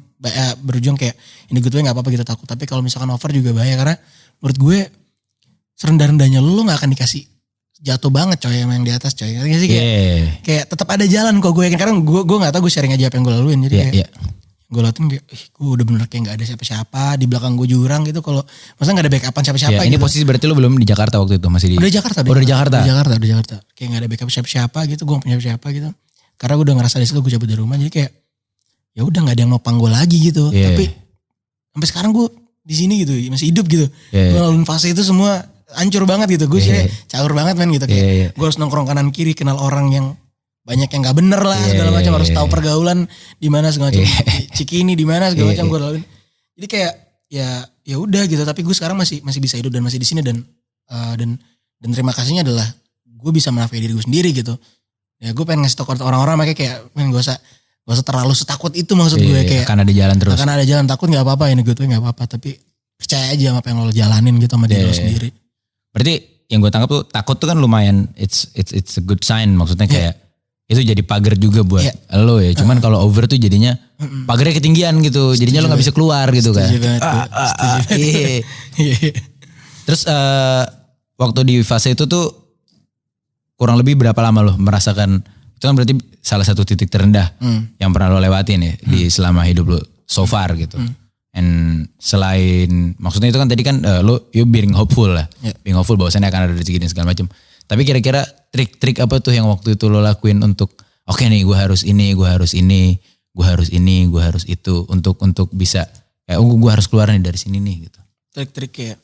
berujung kayak ini gue tuh nggak apa-apa gitu takut. Tapi kalau misalkan over juga bahaya karena menurut gue serendah-rendahnya lo nggak akan dikasih jatuh banget coy sama yang di atas coy. Kayak tetap ada jalan kok gue yakin. Karena gue nggak tahu gue sharing aja apa yang gue laluin jadi kayak gue lakuin kayak gue udah bener kayak gak ada siapa-siapa di belakang gue jurang gitu. Kalau maksudnya gak ada backupan siapa-siapa ini gitu. Posisi berarti lo belum di Jakarta waktu itu masih di udah Jakarta udah di Jakarta kayak gak ada backup siapa-siapa gitu. Gue gak punya siapa gitu karena gue udah ngerasa di situ gue cabut dari rumah jadi kayak ya udah gak ada yang nopang gue lagi gitu. Tapi sampai sekarang gue di sini gitu masih hidup gitu. Gue laluin fase itu semua hancur banget gitu. Gue sih caur banget men gitu kayak gue harus nongkrong kanan kiri kenal orang yang banyak yang nggak bener lah segala macam harus tahu pergaulan di mana segala macam Cikini di mana segala macam gue laluin. Jadi kayak ya udah gitu tapi gue sekarang masih bisa hidup dan masih di sini dan terima kasihnya adalah gue bisa menafkahi diri gue sendiri gitu. Ya gue pengen ngasih tau ke orang-orang makanya kayak gak usah terlalu setakut itu maksud gue kayak akan ada jalan terus. Akan ada jalan takut nggak apa-apa ini gue tuh nggak apa-apa tapi percaya aja sama apa yang lo jalanin gitu sama diri lo sendiri. Berarti yang gue tangkap tuh takut tuh kan lumayan it's a good sign maksudnya kayak itu jadi pagar juga buat lo ya. Cuman kalau over tuh jadinya pagarnya ketinggian gitu. Jadinya lo gak bisa keluar gitu kan. Terus waktu di fase itu tuh kurang lebih berapa lama lo merasakan itu kan berarti salah satu titik terendah yang pernah lo lewatin ya di selama hidup lo so far gitu. And selain maksudnya itu kan tadi kan lo you being hopeful lah. Being hopeful bahwasannya akan ada rezeki dan segala macam. Tapi kira-kira trik-trik apa tuh yang waktu itu lo lakuin untuk oke nih gue harus ini, gue harus ini, gue harus itu untuk bisa kayak gue harus keluar nih dari sini nih gitu. Trik-trik kayak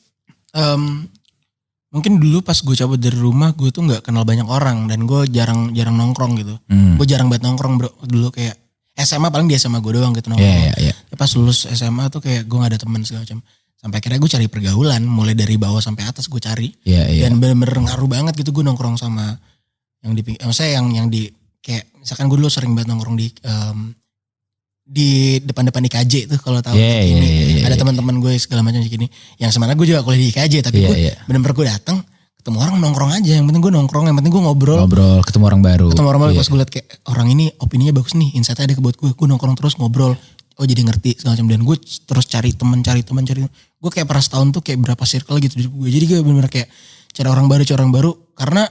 mungkin dulu pas gue cabut dari rumah gue tuh nggak kenal banyak orang dan gue jarang nongkrong gitu. Gue jarang banget nongkrong bro dulu, kayak SMA paling di SMA gue doang gitu nongkrong. Yeah. Pas lulus SMA tuh kayak gue gak ada teman segala macam. Sampai akhirnya gue cari pergaulan, mulai dari bawah sampai atas gue cari. Dan bener-bener ngaruh banget gitu gue nongkrong sama yang di, maksudnya yang di kayak misalkan gue dulu sering banget nongkrong di depan-depan IKJ tuh kalau tahu. Ada teman-teman gue segala macam gini. Yang sebenarnya gue juga kuliah di IKJ tapi gue bener-bener gue datang ketemu orang nongkrong aja. Yang penting gue nongkrong, yang penting gue ngobrol, ketemu orang baru. Pas gue liat kayak orang ini opininya bagus nih, insight-nya ada buat gue nongkrong terus ngobrol. Oh jadi ngerti segala macam, dan gue terus cari teman. Gue kayak pernah setahun tuh kayak berapa circle gitu di gue. Jadi gue bener-bener kayak cari orang baru karena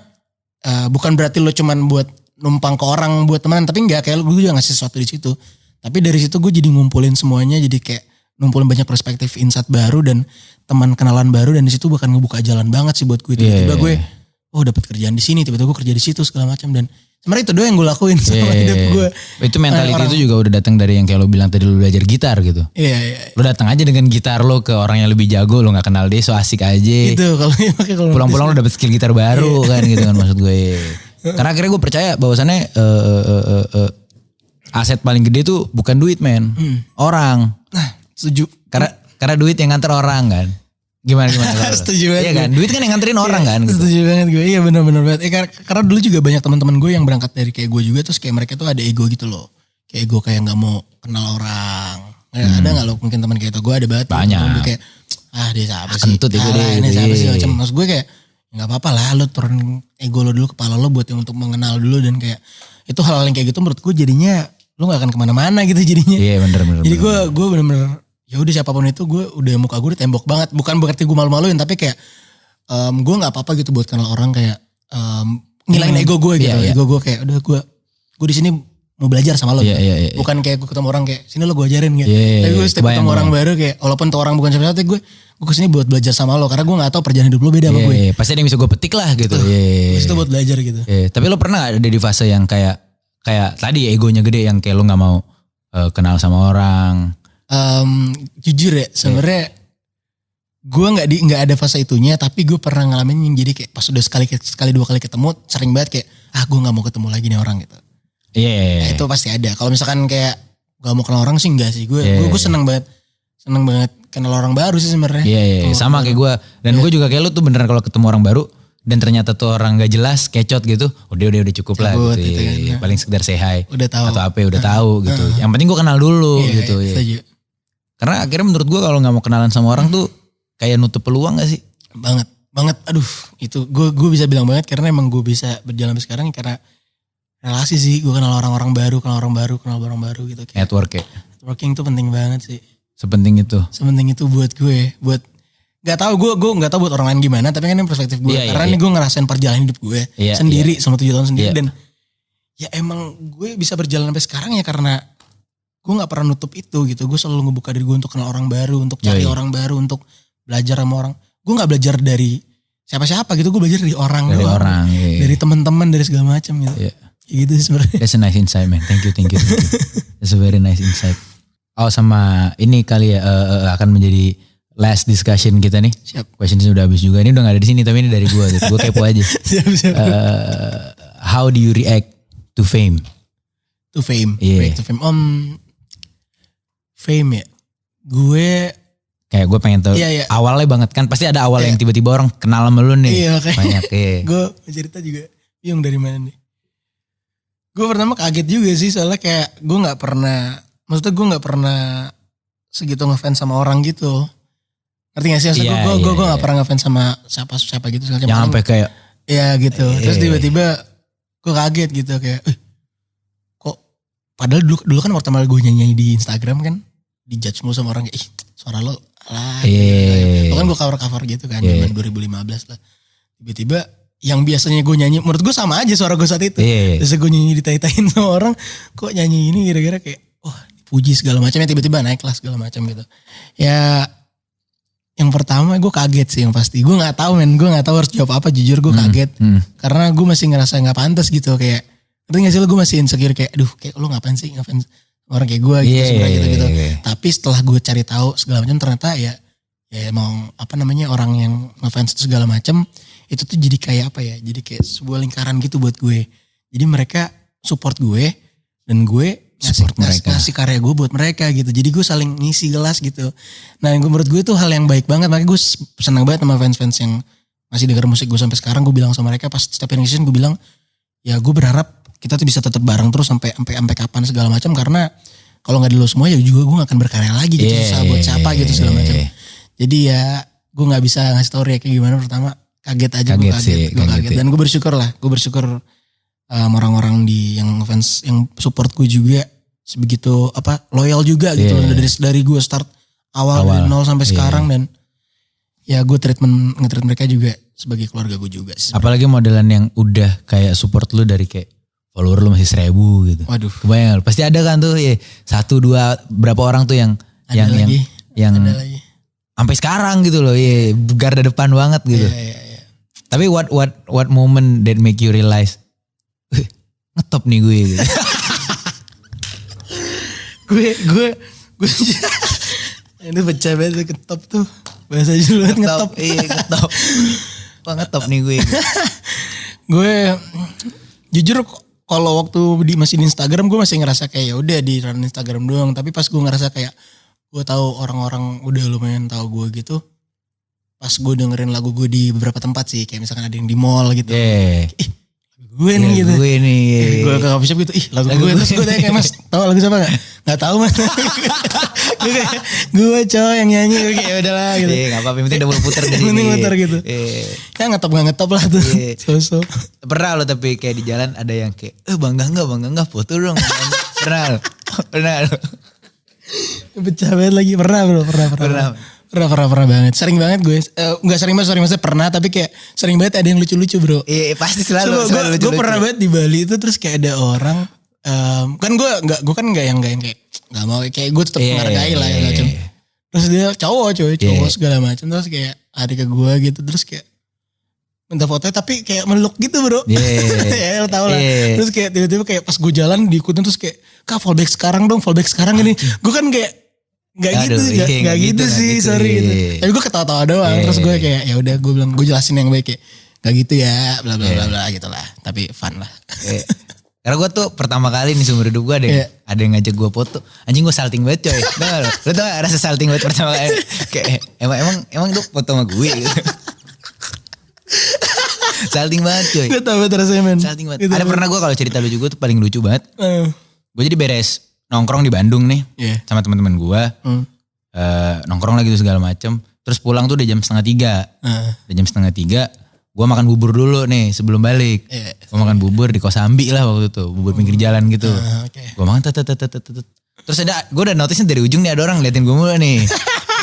bukan berarti lo cuman buat numpang ke orang buat teman, tapi enggak, kayak gue juga ngasih sesuatu di situ. Tapi dari situ gue jadi ngumpulin semuanya, jadi kayak ngumpulin banyak perspektif, insight baru dan teman kenalan baru, dan di situ bahkan ngebuka jalan banget sih buat gue. Tiba-tiba gue dapat kerjaan di sini, tiba-tiba gue kerja di situ segala macam, dan sebenarnya itu doang yang gue lakuin sama hidup gue. Itu mentality itu juga udah datang dari yang kayak lo bilang tadi, lo belajar gitar gitu. Iya. Lo datang aja dengan gitar lo ke orang yang lebih jago, lo nggak kenal dia, so asik aja. Itu kalau pulang-pulang lo dapet skill gitar baru kan gitu kan maksud gue. Karena akhirnya gue percaya bahwasannya aset paling gede tuh bukan duit men, orang. Nah setuju. Karena duit yang nganter orang kan. Gimana setuju banget. Iya kan, duit kan yang nganterin orang kan gitu. Setuju banget gue, iya benar-benar banget. Karena dulu juga banyak teman-teman gue yang berangkat dari kayak gue juga, terus kayak mereka tuh ada ego gitu loh. Kayak ego kayak gak mau kenal orang. Ada gak lo mungkin teman kayak itu? Gue ada banget. Banyak. Gue kayak dia siapa sih? Kentut ego deh. Ini siapa sih? Macam maksud gue kayak gak apa-apa lah lo turun ego lo dulu, kepala lo buat yang untuk mengenal dulu, dan kayak itu hal-hal yang kayak gitu menurut gue jadinya lo gak akan kemana-mana gitu jadinya. Iya bener. Jadi gue bener-bener ya udah siapapun itu, gue udah muka gue udah tembok banget. Bukan berarti gue malu-maluin, tapi kayak gue nggak apa-apa gitu buat kenal orang, kayak ngilangin ego gue gitu. Ego gue kayak udah gue di sini mau belajar sama lo. Bukan kayak gue ketemu orang kayak sini lo gue ajarin gitu. Tapi gue setiap ketemu orang baru kayak walaupun tuh orang bukan siapa-siapa, gue kesini buat belajar sama lo, karena gue nggak tahu perjalanan hidup lo beda sama gue. Pasti ada yang bisa gue petik lah gitu. Gue situ buat belajar gitu. Tapi lo pernah ada di fase yang kayak tadi egonya gede, yang kayak lo nggak mau kenal sama orang? Jujur ya sebenarnya gue nggak ada fase itunya, tapi gue pernah ngalamin yang jadi kayak pas udah sekali dua kali ketemu sering banget kayak gue nggak mau ketemu lagi nih orang gitu. Nah, itu pasti ada. Kalau misalkan kayak gak mau kenal orang sih enggak sih, gue seneng banget kenal orang baru sih sebenarnya. Sama kayak gue, dan gue juga kayak lu tuh beneran kalau ketemu orang baru dan ternyata tuh orang gak jelas, kecot gitu, udah cukup lah gitu. Kan. Paling sekedar say hi udah tahu. Atau apa udah tahu gitu. Yang penting gue kenal dulu gitu. Karena akhirnya menurut gue kalau gak mau kenalan sama orang tuh kayak nutup peluang gak sih? Banget. Aduh itu gue bisa bilang banget, karena emang gue bisa berjalan sampai sekarang karena relasi sih. Gue kenal orang baru gitu. Kayak networking tuh penting banget sih. Sepenting itu buat gue. Gak tau gue gak tau buat orang lain gimana, tapi kan ini perspektif gue. Karena ini gue ngerasain perjalanan hidup gue sendiri selama 7 tahun sendiri. Dan ya emang gue bisa berjalan sampai sekarang ya karena gue gak pernah nutup itu gitu. Gue selalu ngebuka diri gue untuk kenal orang baru, untuk cari orang baru, untuk belajar sama orang. Gue gak belajar dari siapa-siapa gitu, gue belajar dari orang. Dari teman-teman, dari segala macam gitu. Gitu sih sebenarnya. That's a nice insight man. Thank you. That's a very nice insight. Oh sama ini kali ya akan menjadi last discussion kita nih. Siap. Questions udah habis juga. Ini udah gak ada di sini tapi ini dari gue. Gitu. Gue kepo aja. Siap. How do you react to fame? To fame. Yeah. To fame. Fame ya. Gue kayak gue pengen tahu awalnya banget kan, pasti ada awal yang tiba-tiba orang kenal sama lu nih. Iya, banyak. Gue cerita juga bingung dari mana nih. Gue pertama kaget juga sih, soalnya kayak gue gak pernah, maksudnya gue gak pernah segitu ngefans sama orang gitu. Ngerti gak sih? Maksudnya gue gak pernah ngefans sama siapa gitu. Yang sampai kayak. Iya gitu. Terus tiba-tiba gue kaget gitu kayak, kok padahal dulu kan pertama gue nyanyi di Instagram kan, dijudge mulu sama orang kayak, suara lo lah. Gitu. Kan gue cover gitu kan, zaman 2015 lah. Tiba-tiba yang biasanya gue nyanyi, menurut gue sama aja suara gue saat itu. Terus gue nyanyi ditai-taiin sama orang, kok nyanyi ini kira-kira kayak, puji segala macam, ya tiba-tiba naik kelas segala macam gitu. Ya, yang pertama gue kaget sih yang pasti. Gue nggak tahu gue nggak tahu harus jawab apa. Jujur gue kaget, karena gue masih ngerasa nggak pantas gitu kayak. Ngerti nggak sih lo, gue masih insecure kayak, aduh kayak lo ngapain sih ngefans orang kayak gue gitu Iya, sebenarnya gitu. iya. Tapi setelah gue cari tahu segala macam ternyata ya emang apa namanya orang yang ngefans itu segala macam itu tuh jadi kayak apa ya? Jadi kayak sebuah lingkaran gitu buat gue. Jadi mereka support gue dan gue ngasih karya gue buat mereka gitu. Jadi gue saling ngisi gelas gitu. Nah menurut gue itu hal yang baik banget. Makanya gue senang banget sama fans-fans yang masih denger musik gue sampai sekarang. Gue bilang sama mereka pas setiap season gue bilang ya gue berharap kita tuh bisa tetap bareng terus sampai kapan segala macam. Karena kalau nggak ada lo semua ya juga gue gak akan berkarya lagi gitu. Susah buat siapa gitu segala macam. Jadi ya gue gak bisa ngasih tau kayak gimana. Pertama kaget aja, gue kaget. Dan gue bersyukur orang-orang yang fans yang support gue juga sebegitu loyal juga gitu dari gue start awal dari nol sampai sekarang. Dan ya gue nge-treat mereka juga sebagai keluarga gue juga sih. Apalagi modelan yang udah kayak support lu dari kayak follower lu masih 1000 gitu. Waduh. Kebayang lu, pasti ada kan tuh ya 1-2 berapa orang tuh yang sampai sekarang gitu loh, ya garda depan banget gitu. Iya. Tapi what moment that make you realize ngetop nih gue gitu. gue ini pecah banget ketop tuh. Bahasa Jawa ngetop. Iya ngetop. Wah ngetop nih gue. Gue jujur kalau waktu masih di Instagram gue masih ngerasa kayak ya udah di run Instagram doang. Tapi pas gue ngerasa kayak gue tahu orang-orang udah lumayan tahu gue gitu. Pas gue dengerin lagu gue di beberapa tempat sih, kayak misalkan ada yang di mall gitu. Gue nih gitu. Gue nih. Gue ke coffee shop gitu, lagu gue. Terus gue tanya kayak mas, tahu lagu siapa gak? Gak tahu mas. gue cowok yang nyanyi, gue kayak udahlah gitu. Iya gak apa-apa, yang penting udah puter dari ini. Puter gitu. Ya ngetop lah tuh. So. Pernah lo tapi kayak di jalan ada yang kayak, bangga enggak foto dong. Pernah lo. Pecah banget lagi, pernah banget. Sering banget gue. Enggak sering banget, maksudnya pernah, tapi kayak sering banget ada yang lucu-lucu bro. Iya pasti selalu lucu-lucu. Gue pernah banget di Bali itu terus kayak ada orang, kan gue enggak yang kayak enggak mau, kayak gue tetap menghargai lah ya macam. Terus dia cowok segala macam, terus kayak ada ke gue gitu, terus kayak minta fotonya tapi kayak meluk gitu bro. Ya lo tau lah. Terus kayak tiba-tiba kayak pas gue jalan diikutin terus kayak, kak fallback sekarang ini. Gue kan kayak gak gitu sih, sorry gitu. Tapi gue ketawa-tawa doang. Terus gue kayak ya udah gue bilang, gue jelasin yang baik kayak gak gitu ya, bla bla bla bla gitu lah. Tapi fun lah. Karena gue tuh pertama kali nih seumur hidup gue ada yang ngajak gue foto. Anjing gue salting banget coy. Lo tau gak rasa salting banget pertama kali? Kayak emang itu foto sama gue gitu. Salting banget coy. Gue tau banget rasanya men. Salting banget. Ada pernah gue kalau cerita lucu gue tuh paling lucu banget. Gue jadi beres nongkrong di Bandung nih sama teman-teman gue. Nongkrong lagi tuh segala macem. Terus pulang tuh udah jam 2:30. Udah jam 2:30. Gue makan bubur dulu nih sebelum balik. Gue makan bubur di Kosambi lah waktu itu. Bubur pinggir jalan gitu. Gue makan terus gue udah notice dari ujung nih ada orang ngeliatin gue mulu nih.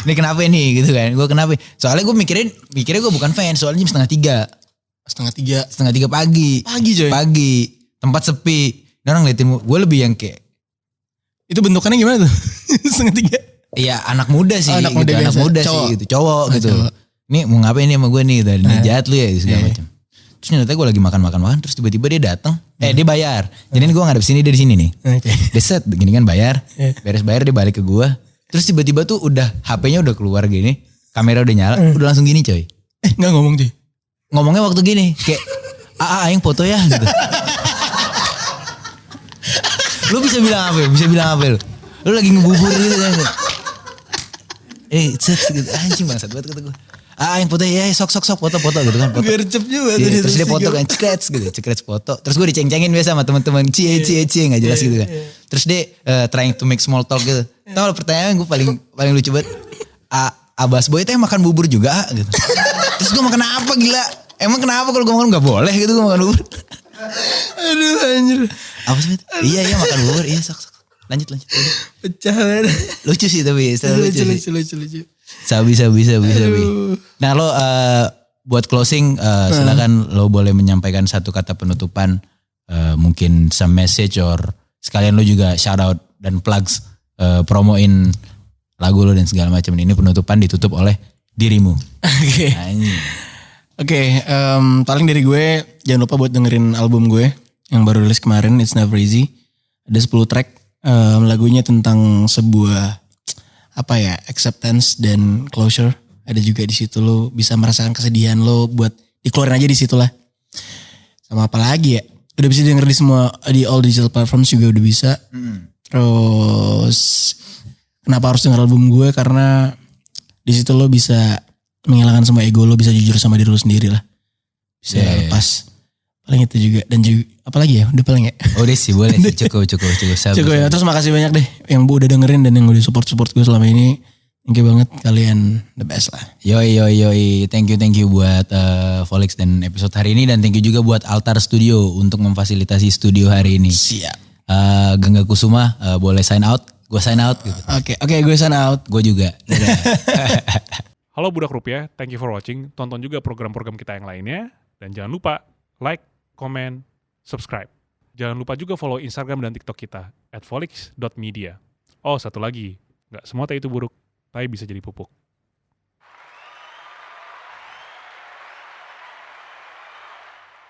Ini kenapa ini gitu kan. Gue kenapa. Soalnya gue mikirnya gue bukan fans. Soalnya jam 2:30. 2:30 pagi. Pagi. Tempat sepi. Dan orang ngeliatin gue lebih yang kayak. Itu bentukannya gimana tuh? 2:30. Iya anak muda sih. Anak muda sih gitu. Cowok gitu. Nih mau ngapain nih sama gue nih. Ini jahat lu ya segala macam. Terus ternyata gue lagi makan. Terus tiba-tiba dia datang. Dia bayar. Jadi gue ngadep sini, dia di sini nih. Dia set gini kan bayar. Beres bayar dia balik ke gue. Terus tiba-tiba tuh udah HP-nya udah keluar gini. Kamera udah nyala. Udah langsung gini coy. Gak ngomong cuy. Ngomongnya waktu gini. Kayak aing foto ya gitu. Lu bisa bilang apa lu? Lu lagi ngebubur gitu kan. Set gitu. Anjing bangsat banget kata gue. Yang foto ya sok foto gitu kan. Gercep juga. Terus dia foto kan cekrets foto. Terus gue diceng-cengin biasa sama teman-teman cie gak jelas gitu kan. Terus dia trying to make small talk gitu. Tahu pertanyaan gue paling lucu banget. Abas Boy itu makan bubur juga gitu. Terus gue makan apa gila? Emang kenapa kalau gue makan gak boleh gitu gue makan bubur? Aduh anjir. Apa sih? Iya makan bubur. Iya sok. Lanjut. Pecah banget. Lucu sih tapi. Lucu. Sabi. Nah lo buat closing silakan lo boleh menyampaikan satu kata penutupan. Mungkin some message or sekalian lo juga shout out dan plugs promoin lagu lo dan segala macam. Ini penutupan ditutup oleh dirimu. Oke, paling dari gue jangan lupa buat dengerin album gue yang baru rilis kemarin, It's Never Easy. Ada 10 track Lagunya tentang sebuah acceptance dan closure. Ada juga di situ lo bisa merasakan kesedihan lo buat dikeluarin aja di situ lah. Sama apa lagi ya? Udah bisa denger di all digital platforms juga udah bisa. Terus kenapa harus denger album gue? Karena di situ lo bisa menghilangkan semua ego lo, bisa jujur sama diri lo sendiri lah. Bisa lepas. Paling itu juga. Dan juga apalagi ya? Udah paling ya? Udah sih boleh sih. Cukup ya. Terus makasih banyak deh yang udah dengerin dan yang udah support gue selama ini. Thank you banget, kalian the best lah. Yoi. Thank you buat Volix dan episode hari ini. Dan thank you juga buat Altar Studio untuk memfasilitasi studio hari ini. Siap. Gangga Kusuma boleh sign out. Gue sign out gitu. Oke, gue sign out. Gue juga. Halo Budak Rupiah, thank you for watching. Tonton juga program-program kita yang lainnya. Dan jangan lupa like, comment, subscribe. Jangan lupa juga follow Instagram dan TikTok kita @volix.media. Oh, satu lagi, gak semua teh itu buruk, tapi bisa jadi pupuk.